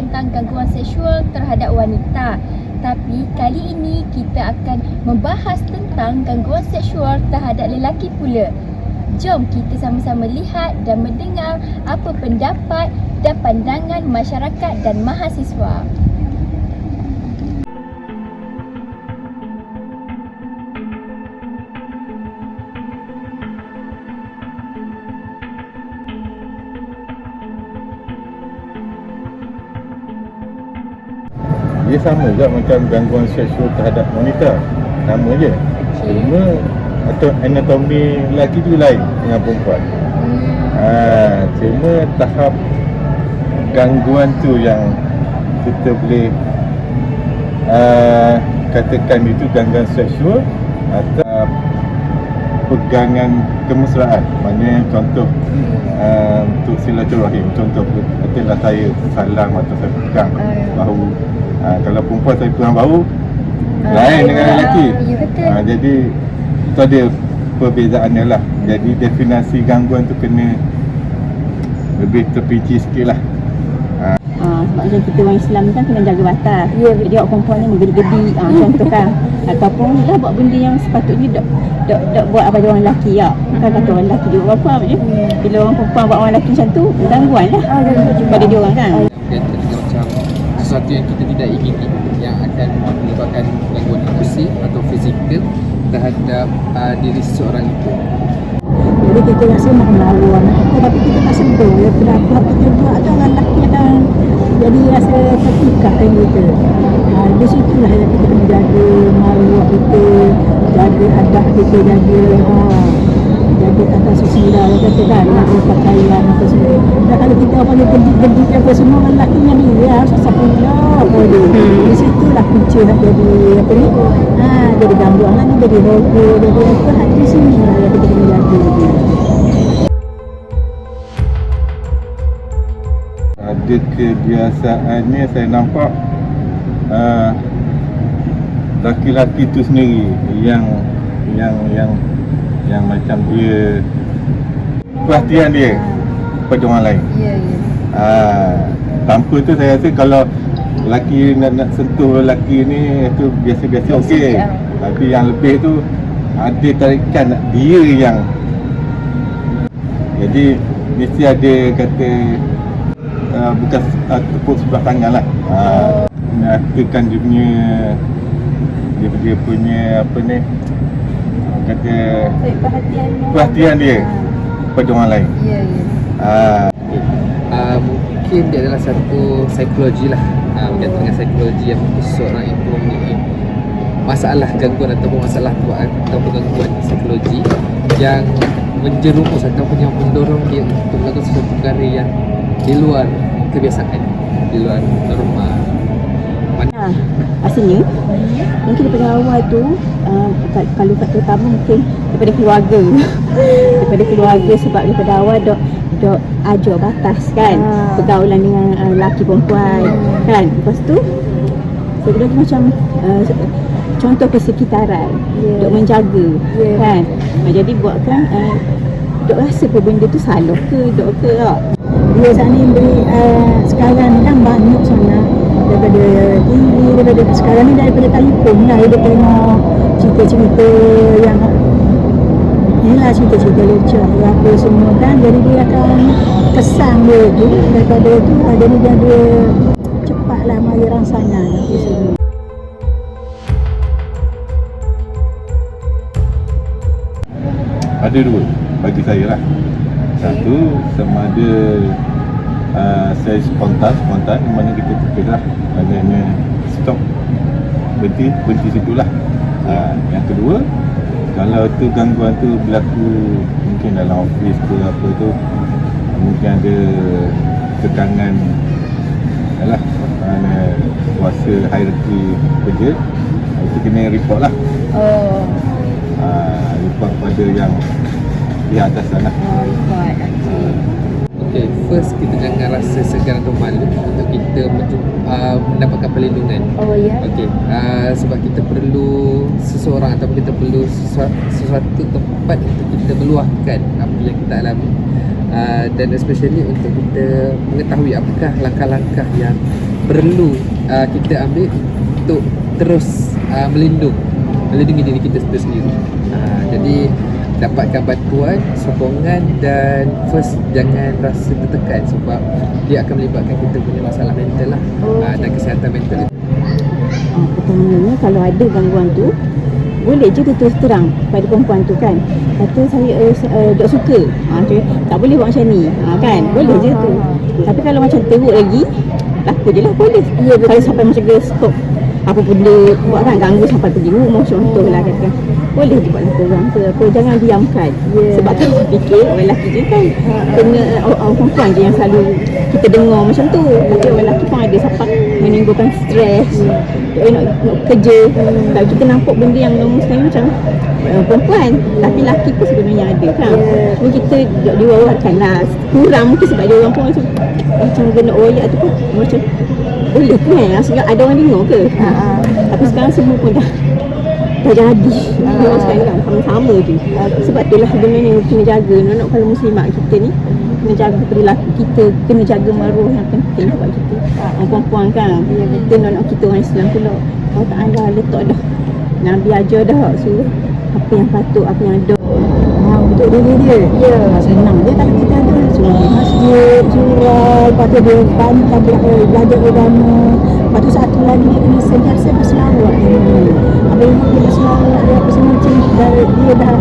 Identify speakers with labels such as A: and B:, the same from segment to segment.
A: tentang gangguan seksual terhadap wanita. Tapi kali ini kita akan membahas tentang gangguan seksual terhadap lelaki pula. Jom kita sama-sama lihat dan mendengar apa pendapat dan pandangan masyarakat dan mahasiswa.
B: Dia sama juga macam gangguan seksual terhadap wanita. Sama je. Cuma atau anatomi lelaki tu lain dengan perempuan. Cuma tahap gangguan tu yang kita boleh katakan itu gangguan seksual atau pegangan kemesraan. Maknanya contoh untuk silaturahim. Contoh katakanlah saya salam atau saya pegang bahu. Kalau perempuan saya pegang bahu lain dengan lelaki.
A: Ya, betul.
B: Jadi itu ada perbezaannya lah. Jadi definisi gangguan tu kena lebih terperinci sikit lah.
C: Sebab macam kita orang Islam kan kena jaga batas.
A: Ya,
C: Jadi orang perempuan ni menggedi-gedi contoh kan. Ataupun dah buat benda yang sepatutnya dok buat apa orang lelaki ya. Kan kata orang lelaki juga apa macam. Bila orang perempuan buat orang lelaki macam tu, gangguan lah pada dia orang kan.
D: Dia macam sesuatu yang kita tidak ingini yang akan menyebabkan gangguan emosi atau fizikal terhadap diri seseorang itu.
C: Jadi kita rasa nak melawan apa, tapi kita tak sedar ya kenapa kita buat ada orang lelaki dan jadi rasa terpikat kan kita. Di situlah yang kita kena jaga maruah kita, jaga adab kita, jaga tata susila kata kan, jaga pakaian apa semua. Dan kalau kita orang panggil gedik-gedik apa semua, orang lelaki yang dia susah pula boleh. Di situlah punca nak jadi apa ni, jadi gangguan lah, jadi rogol, jadi apa, di sini lah yang kita kena jaga dia.
B: Ada kebiasaannya saya nampak laki-laki tu sendiri yang macam dia perhatian dia pada orang lain.
A: Ya.
B: Tanpa tu saya rasa kalau lelaki nak sentuh lelaki ni tu biasa-biasa okey. Tapi yang lebih tu ada tarikan dia yang, jadi mesti ada kata bukan tepuk sebelah tangan lah. Menyatakan dia punya apa ni, kata perhatian dia pada orang lain.
A: Ya.
D: Mungkin dia adalah satu psikologi lah, berkaitan dengan psikologi yang mungkin seseorang itu mempunyai masalah gangguan ataupun masalah ataupun gangguan psikologi yang menjerumus ataupun yang mendorong dia untuk melakukan sesuatu perkara yang di luar kebiasaan, di luar norma.
C: Asalnya mungkin daripada awal tu kalau faktor utama mungkin daripada keluarga. Daripada keluarga, sebab daripada awal dok ajar batas kan, pergaulan dengan lelaki perempuan kan. Lepas tu sebelum macam contoh persekitaran dok menjaga kan. Jadi buatkan dok rasa pun benda tu salah ke dok ke tak. Dia saat ni beri sekarang ni kan banyak sangat daripada TV, daripada sekarang ni daripada telefon lah dia tengok cerita-cerita yang inilah cerita-cerita leceh apa semua kan. Jadi dia akan kesan dia tu, daripada tu dia cepatlah mari rangsangan apa semua.
B: Ada dua bagi saya lah. Satu, sama ada saya spontan mana kita terpilih lah, maknanya stop, berhenti situlah. Yang kedua, kalau tu gangguan tu berlaku mungkin dalam office ke apa tu, mungkin ada tekangan yalah, kuasa hierarki kerja, itu kena report lah. Report pada yang di atas sana.
D: Okay, first kita jangan rasa segan atau malu untuk kita mendapatkan perlindungan. Okay, sebab kita perlu seseorang ataupun kita perlu sesuatu tempat untuk kita meluahkan apa yang kita alami, dan especially untuk kita mengetahui apakah langkah-langkah yang perlu kita ambil untuk terus melindungi diri kita sendiri. Jadi dapatkan bantuan, sokongan, dan first jangan rasa tertekan sebab dia akan melibatkan kita punya masalah mental lah, dan kesihatan mental.
C: Pertamanya kalau ada gangguan tu, boleh je dia terus terang pada perempuan tu kan, kata saya tak suka, tak boleh buat macam ni, kan, boleh je tu. Tapi kalau macam teruk lagi, laku je lah polis. Kalau sampai macam dia stop apa benda buat kan, ganggu sampai pergi rumah contohlah kata, boleh je buat laporan ke apa, jangan diamkan. Sebab tu saya fikir orang lelaki je kan kena, orang perempuan je yang selalu kita dengar macam tu, tapi orang lelaki pun ada sampai menimbulkan stres, nak kerja. Kalau kita nampak benda yang normal sekali macam perempuan, tapi lelaki pun sebenarnya ada kan. Ni kita diwawarkan lah, kurang mungkin sebab dia orang pun macam kena royak tu pun macam boleh kan, ada orang dengar ke. Tapi sekarang semua pun dah jadi orang sekarang sama-sama je. Sebab itulah sebenarnya kena jaga nak kalau muslimat kita ni, kena jaga perilaku kita, kena jaga maruah yang penting sebab kita orang perempuan kan. Kita nak kita orang Islam pula, Allah Ta'ala letak dah, Nabi ajar dah suruh apa yang patut, apa yang ada untuk diri dia. Senang dia kalau kita ada surah masjid, surah, lepas tu dia belajar agama. Lepas tu satu lagi dia kena sentiasa berselawat. Apabila dia berselawat, dia apa semua macam dia dah,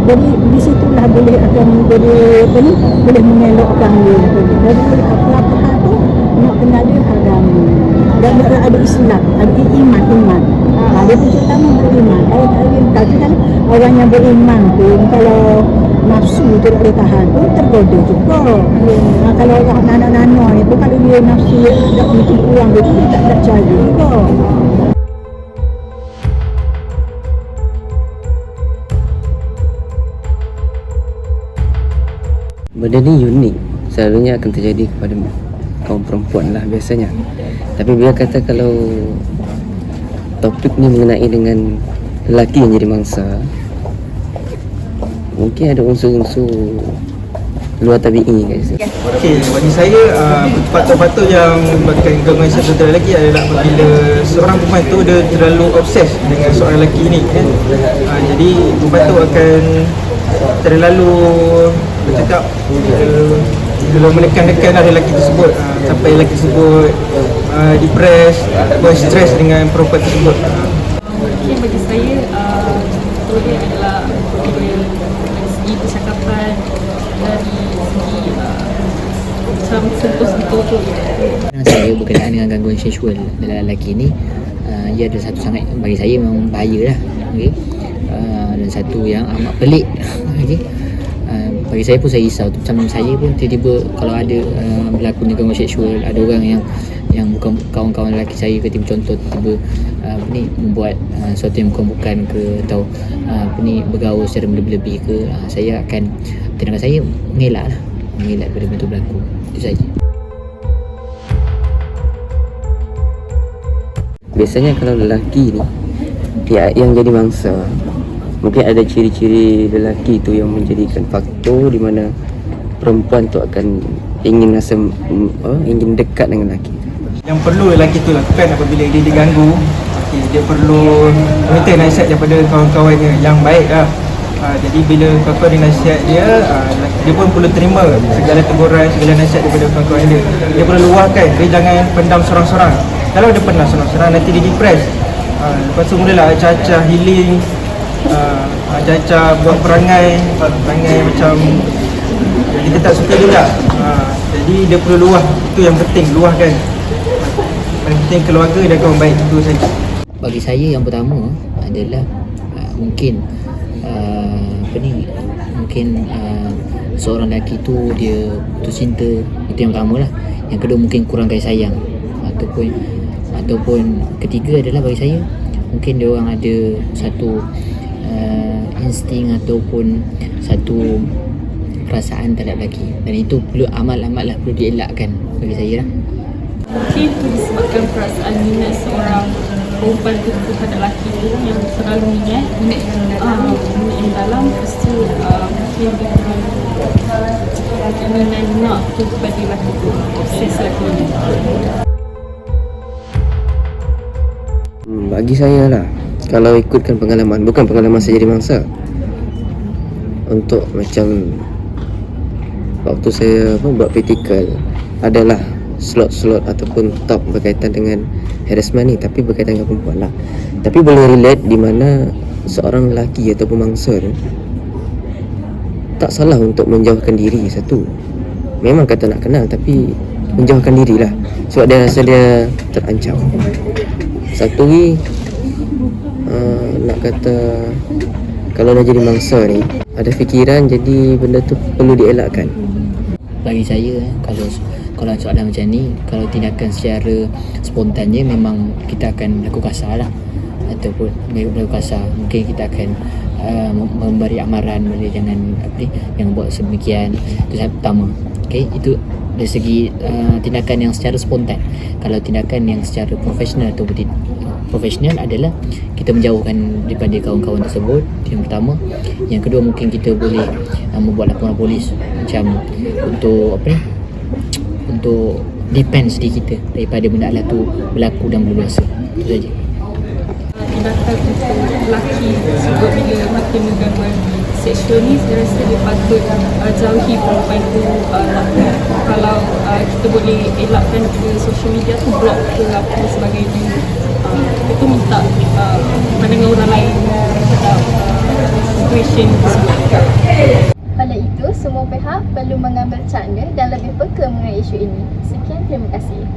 C: jadi di situlah boleh akan boleh mengelakkan dia. Jadi apa-apa hal tu nak kenal dia agama. Dan ada Islam, ada iman. Dia pun terutama beriman. Kalau orang yang beriman pun kalau nafsu tu tak boleh tahan pun tergoda juga. Kalau orang anak-anak ni pun kalau dia nafsu tak mungkin kurang dia tak nak cari juga.
E: Benda ni unik, selalunya akan terjadi kepada kaum perempuan lah biasanya. Tapi bila kata kalau topik ni mengenai dengan lelaki yang jadi mangsa, mungkin ada unsur-unsur luar tabi'i guys.
F: Okey, bagi saya faktor-faktor yang menyebabkan gangguan sexual lelaki adalah apabila seorang perempuan tu dia terlalu obses dengan seorang lelaki ni kan. Jadi perempuan tu akan terlalu bercakap kalau menekan-nekan lelaki tersebut, sampai lelaki tersebut depres ataupun stres dengan perempuan tersebut.
G: Okay, bagi saya dia adalah dari segi percakapan, dari segi macam sentuh-sentuh tu.
E: Saya berkenaan dengan gangguan seksual dalam lelaki ni, ia ada satu sangat bagi saya memang bahaya lah, okay? Dan satu yang amat pelik. Okay? Bagi saya pun saya risau, macam saya pun tiba-tiba kalau ada berlakunya gangguan seksual, ada orang yang bukan kawan-kawan lelaki saya ke, tiba contoh tiba membuat sesuatu yang bukan ke, atau bergaul secara berlebih ke, saya akan, tindakan saya mengelak daripada benda tu berlaku. Itu saja. Biasanya kalau lelaki ni yang jadi mangsa, mungkin ada ciri-ciri lelaki tu yang menjadikan faktor di mana perempuan tu akan ingin ingin dekat dengan lelaki.
F: Yang perlu lelaki tu lakukan apabila dia diganggu, dia perlu minta nasihat daripada kawan-kawannya yang baik lah. Jadi bila kawan-kawan dia nasihat dia pun perlu terima segala teguran, segala nasihat daripada kawan-kawan dia. Dia perlu luahkan, dia jangan pendam sorang-sorang. Kalau dia pendam sorang-sorang nanti dia depres. Lepas tu mulalah acah-acah healing, acah-acah buat perangai macam kita tak suka juga. Jadi dia perlu luah, itu yang penting, luahkan. Paling penting keluarga dan kawan baik, itu saja.
E: Bagi saya yang pertama adalah mungkin seorang lelaki tu dia putus cinta, itu yang pertama lah. Yang kedua mungkin kurang kasih sayang, ataupun ketiga adalah bagi saya mungkin dia orang ada satu insting ataupun satu perasaan terhadap lelaki, dan itu perlu amat-amatlah perlu dielakkan bagi saya lah.
G: Mungkin itu disebabkan perasaan minat seorang perempuan tu terhadap lelaki tu yang terlalu minat yang dalam, pasti mungkin dia keinginan nak tu kepada lelaki tu, obses lelaki tu.
H: Bagi saya lah, kalau ikutkan pengalaman, bukan pengalaman saya jadi mangsa, untuk macam waktu saya buat praktikal, adalah slot-slot ataupun top berkaitan dengan harassment ni, tapi berkaitan dengan perempuan lah. Tapi boleh relate di mana seorang lelaki ataupun mangsa tu tak salah untuk menjauhkan diri. Satu, memang kata nak kenal, tapi menjauhkan diri lah sebab dia rasa dia terancam. Satu lagi, nak kata kalau dah jadi mangsa ni, ada fikiran jadi benda tu perlu dielakkan.
E: Bagi saya, kalau soalan macam ni, kalau tindakan secara spontannya memang kita akan berlaku kasar lah, ataupun berlaku kasar. Mungkin kita akan memberi amaran, jangan jangan buat sedemikian. Itu yang pertama. Okay, itu dari segi tindakan yang secara spontan. Kalau tindakan yang secara profesional atau profesional adalah kita menjauhkan daripada kawan-kawan tersebut, yang pertama. Yang kedua, mungkin kita boleh membuat laporan polis macam untuk untuk defense diri kita daripada benda lah tu berlaku dan berluasa. Itu saja.
G: Tindakan untuk lelaki sebab bila makin gangguan seksual ni, saya rasa dia patut jauhi perempuan tu. Kalau kita boleh elakkan ke social media tu, blog ke apa sebagainya, itu minta pandangan orang lain terhadap situation tersebut.
A: Oleh itu, semua pihak perlu mengambil cara dan lebih peka mengenai isu ini. Sekian, terima kasih.